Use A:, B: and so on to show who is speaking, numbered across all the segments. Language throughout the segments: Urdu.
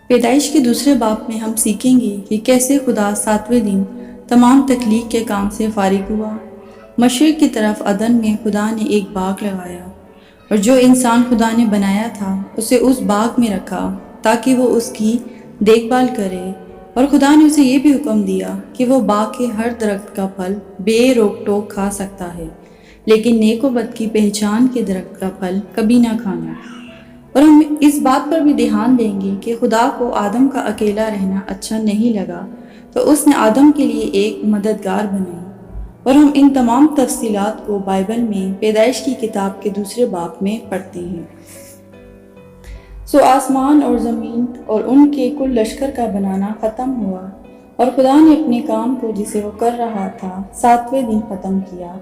A: پیدائش کے دوسرے باب میں ہم سیکھیں گے کہ کیسے خدا ساتویں دن تمام تخلیق کے کام سے فارغ ہوا۔ مشرق کی طرف عدن میں خدا نے ایک باغ لگایا اور جو انسان خدا نے بنایا تھا اسے اس باغ میں رکھا تاکہ وہ اس کی دیکھ بھال کرے، اور خدا نے اسے یہ بھی حکم دیا کہ وہ باغ کے ہر درخت کا پھل بے روک ٹوک کھا سکتا ہے، لیکن نیک و بد کی پہچان کے درخت کا پھل کبھی نہ کھانا۔ اور ہم اس بات پر بھی دھیان دیں گے کہ خدا کو آدم کا اکیلا رہنا اچھا نہیں لگا، تو اس نے آدم کے لیے ایک مددگار بنائی۔ اور ہم ان تمام تفصیلات کو بائبل میں پیدائش کی کتاب کے دوسرے باب میں پڑھتے ہیں۔ آسمان اور زمین اور ان کے کل لشکر کا بنانا ختم ہوا، اور خدا نے اپنے کام کو جسے وہ کر رہا تھا ساتویں دن ختم کیا،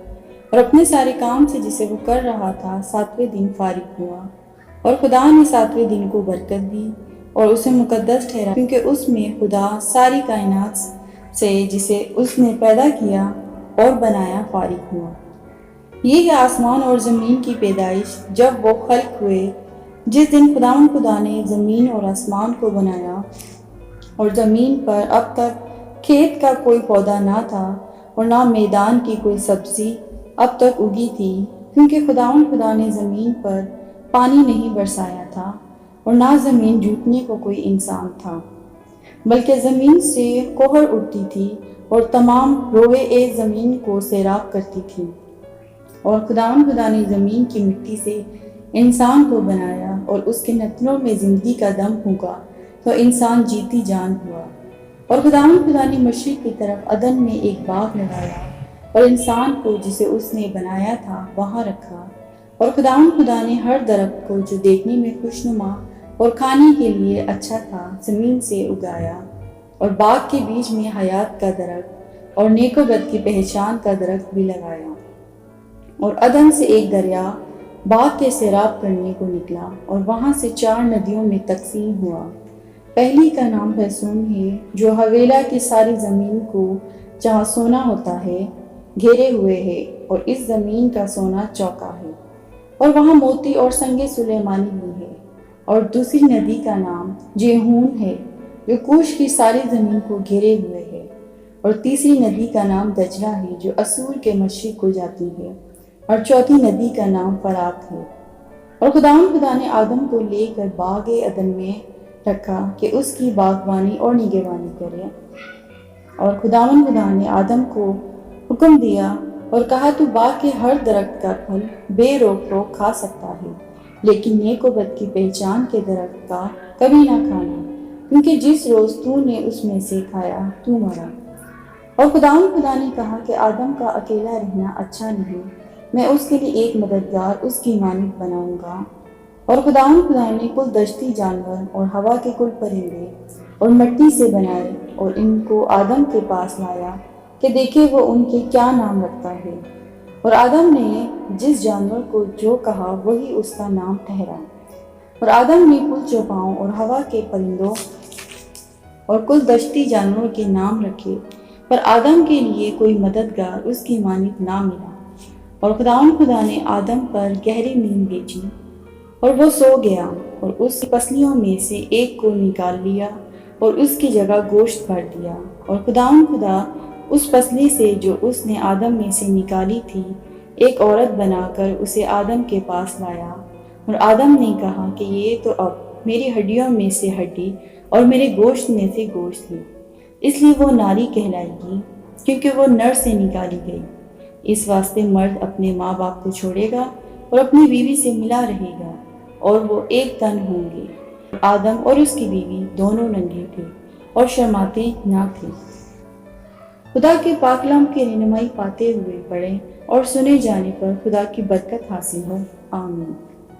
A: اور اپنے سارے کام سے جسے وہ کر رہا تھا ساتویں دن فارغ ہوا۔ اور خدا نے ساتویں دن کو برکت دی اور اسے مقدس ٹھہرایا، کیونکہ اس میں خدا ساری کائنات سے جسے اس نے پیدا کیا اور بنایا فارغ ہوا۔ یہ ہے آسمان اور زمین کی پیدائش جب وہ خلق ہوئے۔ جس دن خدا نے زمین اور آسمان کو بنایا، اور زمین پر اب تک کھیت کا کوئی پودا نہ تھا اور نہ میدان کی کوئی سبزی اب تک اگی تھی، کیونکہ خدا نے زمین پر پانی نہیں برسایا تھا، اور نہ زمین جوتنے کو کوئی انسان تھا، بلکہ زمین سے کوہر اٹھتی تھی اور تمام روئے زمین کو سیراب کرتی تھی۔ اور خدا نے زمین کی مٹی سے انسان کو بنایا اور اس کے نتنوں میں زندگی کا دم پھونکا تو انسان جیتی جان ہوا۔ اور خدا نے مشرق کی طرف عدن میں ایک باغ لگایا اور انسان کو جسے اس نے بنایا تھا وہاں رکھا۔ اور خدا نے ہر درخت کو جو دیکھنے میں خوشنما اور کھانے کے لیے اچھا تھا زمین سے اگایا، اور باغ کے بیچ میں حیات کا درخت اور نیک و بد کی پہچان کا درخت بھی لگایا۔ اور عدن سے ایک دریا باغ کے سیراب کرنے کو نکلا اور وہاں سے 4 ندیوں میں تقسیم ہوا۔ پہلی کا نام حسون ہے، جو حویلا کی ساری زمین کو جہاں سونا ہوتا ہے گھیرے ہوئے ہے، اور اس زمین کا سونا چوکا ہے، اور وہاں موتی اور سنگ سلیمانی بھی ہے۔ اور دوسری ندی کا نام جیہون ہے، جو کوش کی ساری زمین کو گھیرے ہوئے ہے۔ اور تیسری ندی کا نام دجلہ ہے، جو اسور کے مشرق کو جاتی ہے۔ اور چوتھی ندی کا نام فرات ہے۔ اور خدا نے آدم کو لے کر باغ عدن میں رکھا کہ اس کی باغبانی اور نگہبانی کرے۔ اور خدا نے آدم کو حکم دیا اور کہا، تو باغ کے ہر درخت کا پھل بے روک ٹوک کھا سکتا ہے، لیکن نیک و بد کی پہچان کے درخت کا کبھی نہ کھانا، کیونکہ جس روز تو نے اس میں سے کھایا تو مرا۔ اور خدا نے کہا کہ آدم کا اکیلا رہنا اچھا نہیں، میں اس کے لیے ایک مددگار اس کی مانند بناؤں گا۔ اور خدا نے کل دشتی جانور اور ہوا کے کل پرندے اور مٹی سے بنائے اور ان کو آدم کے پاس لایا کہ دیکھے وہ ان کے کیا نام رکھتا ہے۔ اور آدم نے جس جانور کو جو کہا وہی اس کا نام ٹھہرا۔ اور آدم نے کل چوپاؤں اور ہوا کے پرندوں اور کل دشتی جانوروں کے نام رکھے، پر آدم کے لیے کوئی مددگار اس کی مانند نہ ملا۔ اور خدا نے آدم پر گہری نیند بھیجی اور وہ سو گیا، اور اس کی پسلیوں میں سے ایک کو نکال لیا اور اس کی جگہ گوشت بھر دیا۔ اور خدا اس پسلی سے جو اس نے آدم میں سے نکالی تھی ایک عورت بنا کر اسے آدم کے پاس لایا۔ اور آدم نے کہا کہ یہ تو اب میری ہڈیوں میں سے ہڈی اور میرے گوشت میں سے گوشت ہے، اس لیے وہ ناری کہلائے گی، کیونکہ وہ نر سے نکالی گئی۔ اس واسطے مرد اپنے ماں باپ کو چھوڑے گا اور اپنی بیوی سے ملا رہے گا، اور وہ ایک تن ہوں گے۔ آدم اور اس کی بیوی دونوں ننگے تھے اور شرماتے نہ تھے۔ خدا کے پاک کلام کی رہنمائی پاتے ہوئے پڑھیں اور سنے جانے پر خدا کی برکت حاصل ہو۔ آمین۔